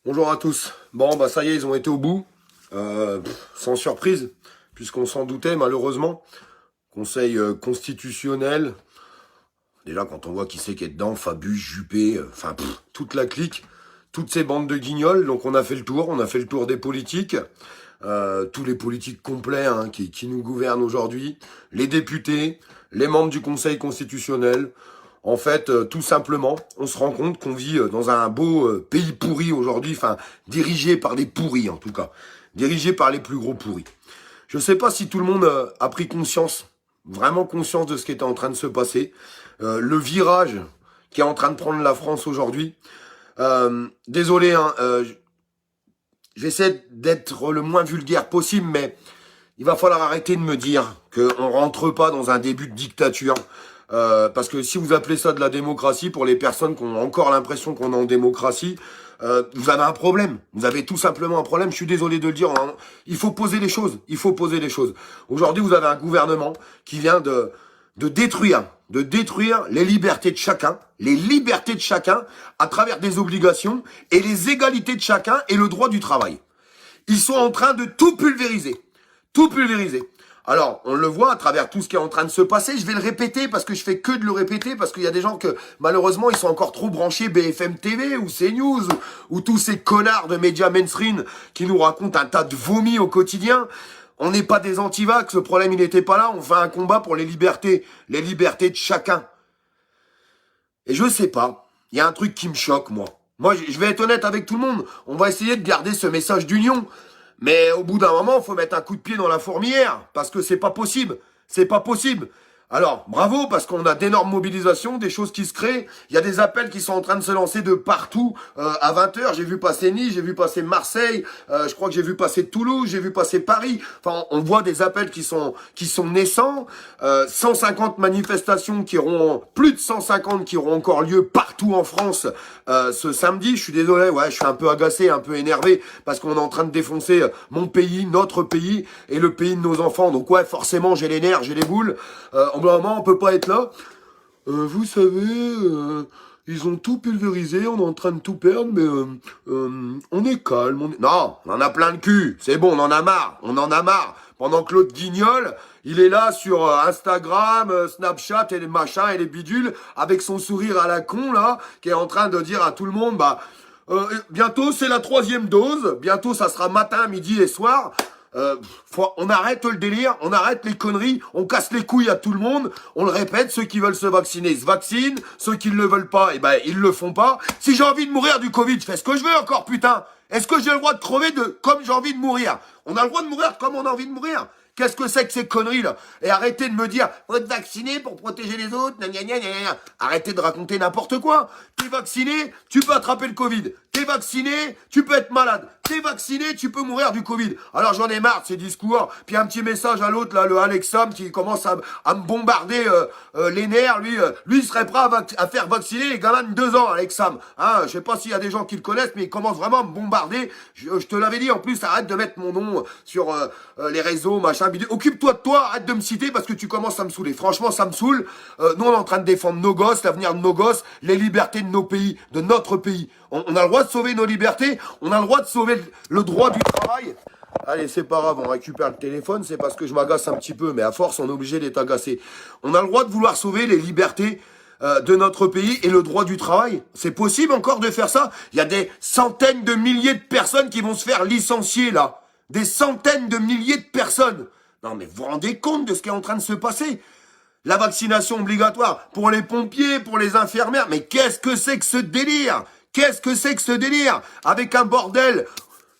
Bonjour à tous. Bon, bah ça y est, ils ont été au bout. Sans surprise, puisqu'on s'en doutait malheureusement. Conseil constitutionnel. Déjà, quand on voit qui c'est qui est dedans, Fabius, Juppé, toute la clique, toutes ces bandes de guignols. Donc on a fait le tour, des politiques. Tous les politiques complets qui nous gouvernent aujourd'hui. Les députés, les membres du Conseil constitutionnel. En fait, tout simplement, on se rend compte qu'on vit dans un beau pays pourri aujourd'hui, dirigé par des pourris en tout cas, dirigé par les plus gros pourris. Je sais pas si tout le monde a pris conscience, vraiment conscience de ce qui était en train de se passer, le virage qui est en train de prendre la France aujourd'hui. Désolé, j'essaie d'être le moins vulgaire possible, mais il va falloir arrêter de me dire qu'on rentre pas dans un début de dictature. Parce que si vous appelez ça de la démocratie, pour les personnes qui ont encore l'impression qu'on est en démocratie, vous avez un problème. Vous avez tout simplement un problème. Je suis désolé de le dire. Il faut poser les choses. Il faut poser les choses. Aujourd'hui, vous avez un gouvernement qui vient de détruire les libertés de chacun, à travers des obligations et les égalités de chacun et le droit du travail. Ils sont en train de tout pulvériser. Tout pulvériser. Alors, on le voit à travers tout ce qui est en train de se passer. Je vais le répéter parce que je fais que de le répéter parce qu'il y a des gens que, malheureusement, ils sont encore trop branchés BFM TV ou CNews ou tous ces connards de médias mainstream qui nous racontent un tas de vomis au quotidien. On n'est pas des antivax, le problème il n'était pas là. On fait un combat pour les libertés de chacun. Et je sais pas, il y a un truc qui me choque, moi. Moi, je vais être honnête avec tout le monde. On va essayer de garder ce message d'union. Mais au bout d'un moment, il faut mettre un coup de pied dans la fourmilière, parce que c'est pas possible. C'est pas possible. Alors, bravo, parce qu'on a d'énormes mobilisations, des choses qui se créent. Il y a des appels qui sont en train de se lancer de partout. À 20h, j'ai vu passer Nice, j'ai vu passer Marseille, je crois que j'ai vu passer Toulouse, j'ai vu passer Paris. Enfin, on voit des appels qui sont naissants. 150 manifestations plus de 150 qui auront encore lieu partout en France ce samedi. Je suis désolé, je suis un peu agacé, un peu énervé, parce qu'on est en train de défoncer mon pays, notre pays, et le pays de nos enfants. Donc forcément, j'ai les nerfs, j'ai les boules. Au bout d'un moment, on peut pas être là. Vous savez, ils ont tout pulvérisé, on est en train de tout perdre, mais on est calme. Non, on en a plein le cul. C'est bon, on en a marre. Pendant que l'autre guignol, il est là sur Instagram, Snapchat et les machins et les bidules, avec son sourire à la con, là, qui est en train de dire à tout le monde, bientôt c'est la 3e dose, bientôt ça sera matin, midi et soir. On arrête le délire, on arrête les conneries, on casse les couilles à tout le monde, on le répète, ceux qui veulent se vacciner se vaccinent, ceux qui ne le veulent pas, ils le font pas. Si j'ai envie de mourir du Covid, je fais ce que je veux encore, putain. Est-ce que j'ai le droit de crever comme j'ai envie de mourir? On a le droit de mourir comme on a envie de mourir. Qu'est-ce que c'est que ces conneries là? Et arrêtez de me dire, faut te vacciner pour protéger les autres, gna gna gna gna gna. Arrêtez de raconter n'importe quoi. T'es vacciné, tu peux attraper le Covid. T'es vacciné, tu peux être malade. T'es vacciné, tu peux mourir du Covid. Alors j'en ai marre de ces discours. Puis un petit message à l'autre, là, le Alexam, qui commence à me bombarder les nerfs. Lui, il serait prêt à faire vacciner les gamins de 2 ans, Alexam. Je sais pas s'il y a des gens qui le connaissent, mais il commence vraiment à me bombarder. Je te l'avais dit, en plus, arrête de mettre mon nom sur les réseaux, machin, bidule. Occupe-toi de toi, arrête de me citer parce que tu commences à me saouler. Franchement, ça me saoule. Nous, on est en train de défendre nos gosses, l'avenir de nos gosses, les libertés de nos pays, de notre pays. On a le droit de sauver nos libertés, on a le droit de sauver le droit du travail. Allez, c'est pas grave, on récupère le téléphone, c'est parce que je m'agace un petit peu, mais à force, on est obligé d'être agacé. On a le droit de vouloir sauver les libertés de notre pays et le droit du travail. C'est possible encore de faire ça? Il y a des centaines de milliers de personnes qui vont se faire licencier, là. Des centaines de milliers de personnes. Non, mais vous vous rendez compte de ce qui est en train de se passer? La vaccination obligatoire pour les pompiers, pour les infirmières. Mais qu'est-ce que c'est que ce délire? Qu'est-ce que c'est que ce délire? Avec un bordel.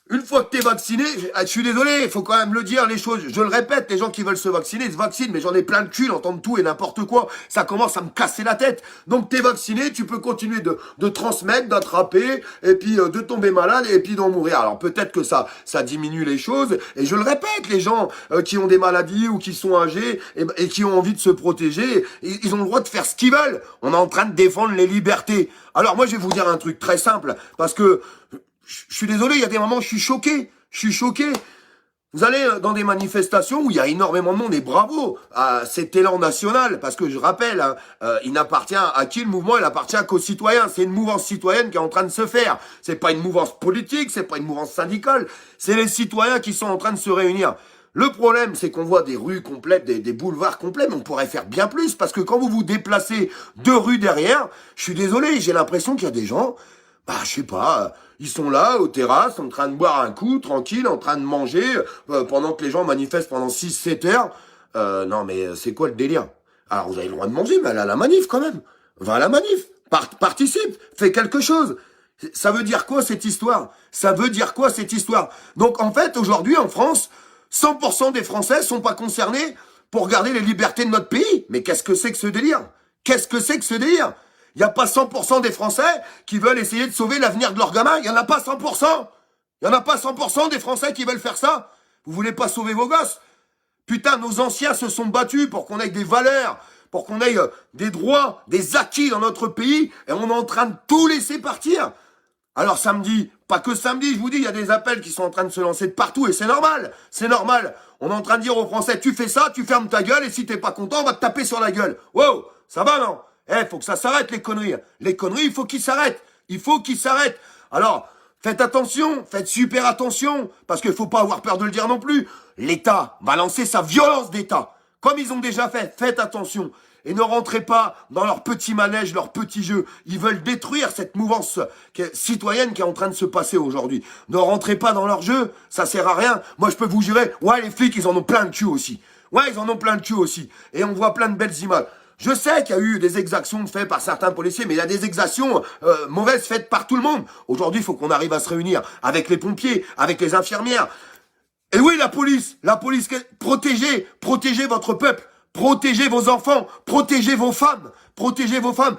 Une fois que t'es vacciné, je suis désolé, il faut quand même le dire les choses. Je le répète, les gens qui veulent se vacciner se vaccinent, mais j'en ai plein le cul d'entendre tout et n'importe quoi. Ça commence à me casser la tête. Donc t'es vacciné, tu peux continuer de transmettre, d'attraper, et puis de tomber malade, et puis d'en mourir. Alors peut-être que ça diminue les choses, et je le répète, les gens qui ont des maladies ou qui sont âgés et qui ont envie de se protéger, ils ont le droit de faire ce qu'ils veulent. On est en train de défendre les libertés. Alors moi je vais vous dire un truc très simple, parce que je suis désolé, il y a des moments où je suis choqué. Vous allez dans des manifestations où il y a énormément de monde et bravo à cet élan national, parce que je rappelle, hein, il n'appartient à qui le mouvement, il appartient qu'aux citoyens. C'est une mouvance citoyenne qui est en train de se faire. C'est pas une mouvance politique, c'est pas une mouvance syndicale, c'est les citoyens qui sont en train de se réunir. Le problème, c'est qu'on voit des rues complètes, des boulevards complets, mais on pourrait faire bien plus, parce que quand vous vous déplacez 2 rues derrière, je suis désolé, j'ai l'impression qu'il y a des gens, je sais pas, ils sont là, aux terrasses, en train de boire un coup, tranquille, en train de manger, pendant que les gens manifestent pendant 6-7 heures. Non, mais c'est quoi le délire? Alors, vous avez le droit de manger, mais allez à la manif, quand même. Va à la manif. Participe. Fais quelque chose. Ça veut dire quoi, cette histoire? Ça veut dire quoi, cette histoire? Donc, en fait, aujourd'hui, en France, 100% des Français sont pas concernés pour garder les libertés de notre pays. Mais qu'est-ce que c'est que ce délire? Qu'est-ce que c'est que ce délire? Il n'y a pas 100% des Français qui veulent essayer de sauver l'avenir de leurs gamins. Il n'y en a pas 100%. Il n'y en a pas 100% des Français qui veulent faire ça. Vous voulez pas sauver vos gosses? Putain, nos anciens se sont battus pour qu'on ait des valeurs, pour qu'on ait des droits, des acquis dans notre pays, et on est en train de tout laisser partir. Alors samedi, pas que samedi, je vous dis, il y a des appels qui sont en train de se lancer de partout, et c'est normal, c'est normal. On est en train de dire aux Français, tu fais ça, tu fermes ta gueule, et si t'es pas content, on va te taper sur la gueule. Wow, ça va non? Faut que ça s'arrête, les conneries. Les conneries, il faut qu'ils s'arrêtent. Il faut qu'ils s'arrêtent. Alors, faites attention, faites super attention, parce qu'il faut pas avoir peur de le dire non plus. L'État va lancer sa violence d'État, comme ils ont déjà fait. Faites attention. Et ne rentrez pas dans leur petit manège, leur petit jeu. Ils veulent détruire cette mouvance citoyenne qui est en train de se passer aujourd'hui. Ne rentrez pas dans leur jeu, ça sert à rien. Moi, je peux vous jurer, ouais, les flics, ils en ont plein de cul aussi. Ouais, ils en ont plein de cul aussi. Et on voit plein de belles images. Je sais qu'il y a eu des exactions faites par certains policiers, mais il y a des exactions mauvaises faites par tout le monde. Aujourd'hui, il faut qu'on arrive à se réunir avec les pompiers, avec les infirmières. Et oui, la police, protégez votre peuple, protégez vos enfants, protégez vos femmes, protégez vos femmes.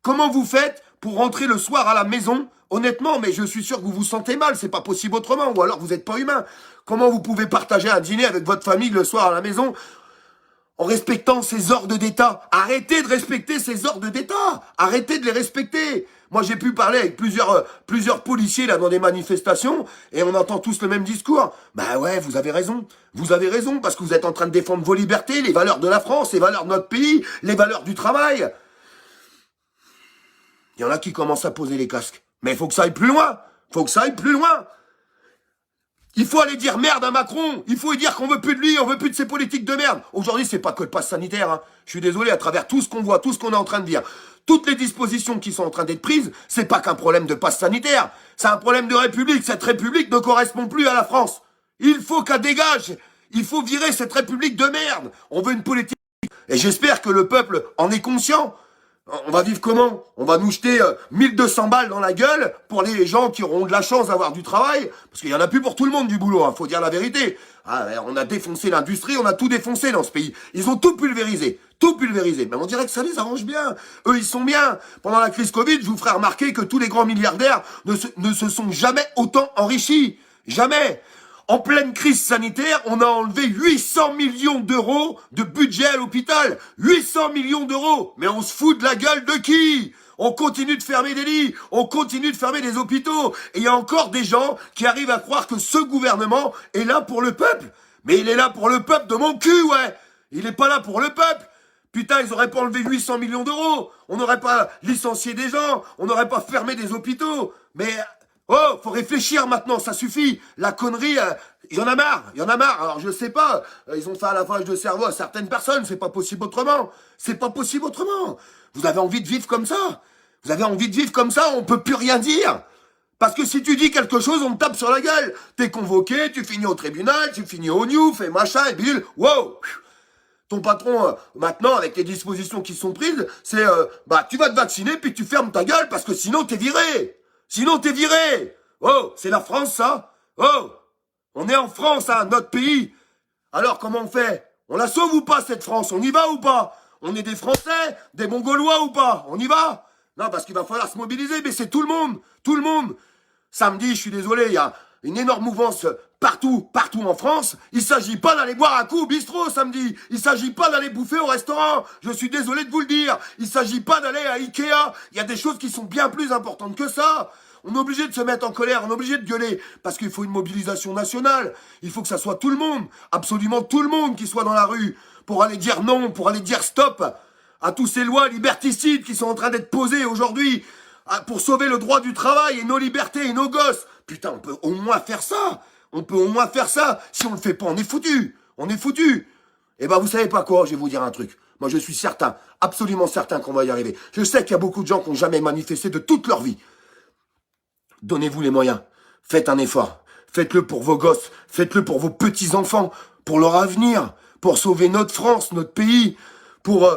Comment vous faites pour rentrer le soir à la maison? Honnêtement, mais je suis sûr que vous vous sentez mal, c'est pas possible autrement, ou alors vous n'êtes pas humain. Comment vous pouvez partager un dîner avec votre famille le soir à la maison en respectant ces ordres d'État? Arrêtez de respecter ces ordres d'État. Arrêtez de les respecter. Moi, j'ai pu parler avec plusieurs policiers là dans des manifestations et on entend tous le même discours. Bah ouais, vous avez raison. Vous avez raison parce que vous êtes en train de défendre vos libertés, les valeurs de la France, les valeurs de notre pays, les valeurs du travail. Il y en a qui commencent à poser les casques. Mais il faut que ça aille plus loin. Faut que ça aille plus loin. Il faut aller dire merde à Macron. Il faut lui dire qu'on veut plus de lui, on veut plus de ses politiques de merde. Aujourd'hui, c'est pas que le pass sanitaire. Hein. Je suis désolé, à travers tout ce qu'on voit, tout ce qu'on est en train de dire, toutes les dispositions qui sont en train d'être prises, c'est pas qu'un problème de pass sanitaire. C'est un problème de République. Cette République ne correspond plus à la France. Il faut qu'elle dégage. Il faut virer cette République de merde. On veut une politique. Et j'espère que le peuple en est conscient. On va vivre comment? On va nous jeter 1200 balles dans la gueule pour les gens qui auront de la chance d'avoir du travail. Parce qu'il y en a plus pour tout le monde du boulot, hein, faut dire la vérité. On a défoncé l'industrie, on a tout défoncé dans ce pays. Ils ont tout pulvérisé. Tout pulvérisé. Mais on dirait que ça les arrange bien. Eux, ils sont bien. Pendant la crise Covid, je vous ferai remarquer que tous les grands milliardaires ne se sont jamais autant enrichis. Jamais. En pleine crise sanitaire, on a enlevé 800 millions d'euros de budget à l'hôpital. 800 millions d'euros. Mais on se fout de la gueule de qui? On continue de fermer des lits. On continue de fermer des hôpitaux. Et il y a encore des gens qui arrivent à croire que ce gouvernement est là pour le peuple. Mais il est là pour le peuple de mon cul, ouais. Il n'est pas là pour le peuple. Putain, ils auraient pas enlevé 800 millions d'euros. On n'aurait pas licencié des gens. On n'aurait pas fermé des hôpitaux. Mais... oh, faut réfléchir maintenant, ça suffit. La connerie, il y en a marre, il y en a marre. Alors je sais pas, ils ont fait un lavage de cerveau à certaines personnes, c'est pas possible autrement. C'est pas possible autrement. Vous avez envie de vivre comme ça? Vous avez envie de vivre comme ça, on peut plus rien dire. Parce que si tu dis quelque chose, on te tape sur la gueule. T'es convoqué, tu finis au tribunal, tu finis au Newf et machin et bidule. Wow! Ton patron, maintenant, avec les dispositions qui sont prises, c'est, tu vas te vacciner puis tu fermes ta gueule parce que sinon t'es viré. Sinon, t'es viré. Oh, c'est la France, ça? Oh, on est en France, hein, notre pays. Alors, comment on fait? On la sauve ou pas, cette France? On y va ou pas? On est des Français, des Mongolois ou pas? On y va? Non, parce qu'il va falloir se mobiliser, mais c'est tout le monde. Tout le monde. Samedi, je suis désolé, il y a une énorme mouvance partout en France, il s'agit pas d'aller boire un coup au bistrot samedi. Il s'agit pas d'aller bouffer au restaurant. Je suis désolé de vous le dire. Il s'agit pas d'aller à Ikea. Il y a des choses qui sont bien plus importantes que ça. On est obligé de se mettre en colère, on est obligé de gueuler, parce qu'il faut une mobilisation nationale. Il faut que ça soit tout le monde, absolument tout le monde qui soit dans la rue, pour aller dire non, pour aller dire stop à tous ces lois liberticides qui sont en train d'être posées aujourd'hui, pour sauver le droit du travail et nos libertés et nos gosses. Putain, on peut au moins faire ça. On peut au moins faire ça. Si on le fait pas, on est foutu. On est foutu. Eh ben, vous savez pas quoi, je vais vous dire un truc. Moi, je suis certain, absolument certain qu'on va y arriver. Je sais qu'il y a beaucoup de gens qui n'ont jamais manifesté de toute leur vie. Donnez-vous les moyens. Faites un effort. Faites-le pour vos gosses. Faites-le pour vos petits-enfants. Pour leur avenir. Pour sauver notre France, notre pays. Pour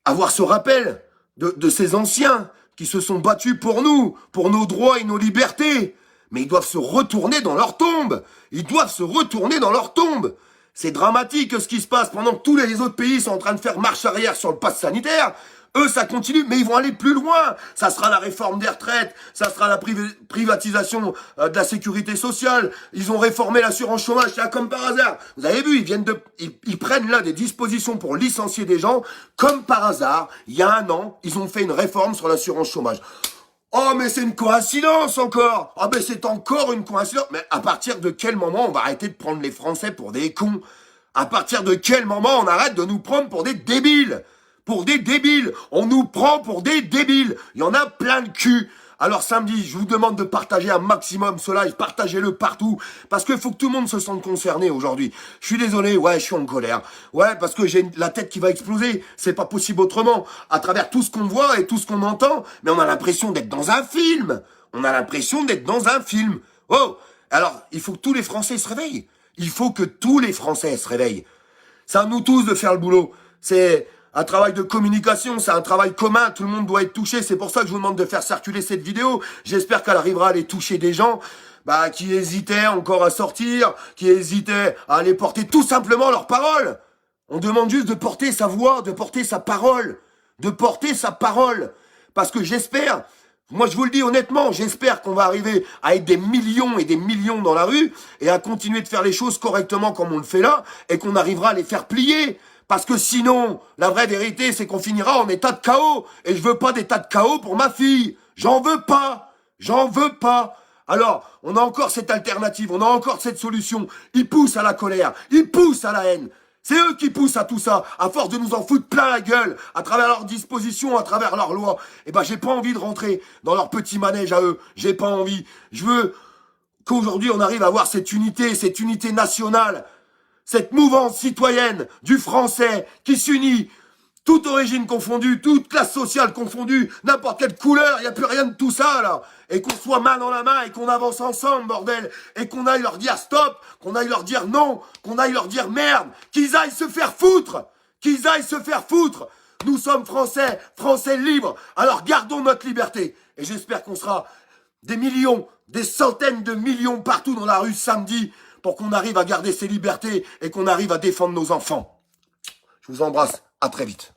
avoir ce rappel de ces anciens qui se sont battus pour nous, pour nos droits et nos libertés. Mais ils doivent se retourner dans leur tombe. Ils doivent se retourner dans leur tombe. C'est dramatique ce qui se passe pendant que tous les autres pays sont en train de faire marche arrière sur le pass sanitaire. Eux, ça continue, mais ils vont aller plus loin. Ça sera la réforme des retraites, ça sera la privatisation de la sécurité sociale. Ils ont réformé l'assurance chômage, c'est comme par hasard. Vous avez vu, ils prennent là des dispositions pour licencier des gens. Comme par hasard, il y a un an, ils ont fait une réforme sur l'assurance chômage. Oh, mais c'est une coïncidence encore. Ah, mais c'est encore une coïncidence. Mais à partir de quel moment on va arrêter de prendre les Français pour des cons? À partir de quel moment on arrête de nous prendre pour des débiles? Pour des débiles. On nous prend pour des débiles. Il y en a plein le cul. Alors samedi, je vous demande de partager un maximum ce live, partagez-le partout, parce qu'il faut que tout le monde se sente concerné aujourd'hui. Je suis désolé, ouais, je suis en colère. Ouais, parce que j'ai la tête qui va exploser, c'est pas possible autrement. À travers tout ce qu'on voit et tout ce qu'on entend, mais on a l'impression d'être dans un film. On a l'impression d'être dans un film. Oh, alors, il faut que tous les Français se réveillent. Il faut que tous les Français se réveillent. C'est à nous tous de faire le boulot. C'est un travail de communication, c'est un travail commun, tout le monde doit être touché. C'est pour ça que je vous demande de faire circuler cette vidéo. J'espère qu'elle arrivera à aller toucher des gens qui hésitaient encore à sortir, qui hésitaient à aller porter tout simplement leur parole. On demande juste de porter sa voix, de porter sa parole, de porter sa parole. Parce que j'espère, moi je vous le dis honnêtement, j'espère qu'on va arriver à être des millions et des millions dans la rue et à continuer de faire les choses correctement comme on le fait là et qu'on arrivera à les faire plier. Parce que sinon, la vraie vérité, c'est qu'on finira en état de chaos. Et je veux pas d'état de chaos pour ma fille. J'en veux pas. J'en veux pas. Alors, on a encore cette alternative, on a encore cette solution. Ils poussent à la colère, ils poussent à la haine. C'est eux qui poussent à tout ça, à force de nous en foutre plein la gueule, à travers leurs dispositions, à travers leurs lois. Eh ben, j'ai pas envie de rentrer dans leur petit manège à eux. J'ai pas envie. Je veux qu'aujourd'hui, on arrive à avoir cette unité nationale. Cette mouvance citoyenne du français qui s'unit, toute origine confondue, toute classe sociale confondue, n'importe quelle couleur, il n'y a plus rien de tout ça, là. Et qu'on soit main dans la main et qu'on avance ensemble, bordel. Et qu'on aille leur dire stop, qu'on aille leur dire non, qu'on aille leur dire merde, qu'ils aillent se faire foutre, qu'ils aillent se faire foutre. Nous sommes français, français libres, alors gardons notre liberté. Et j'espère qu'on sera des millions, des centaines de millions partout dans la rue samedi, pour qu'on arrive à garder ses libertés et qu'on arrive à défendre nos enfants. Je vous embrasse, à très vite.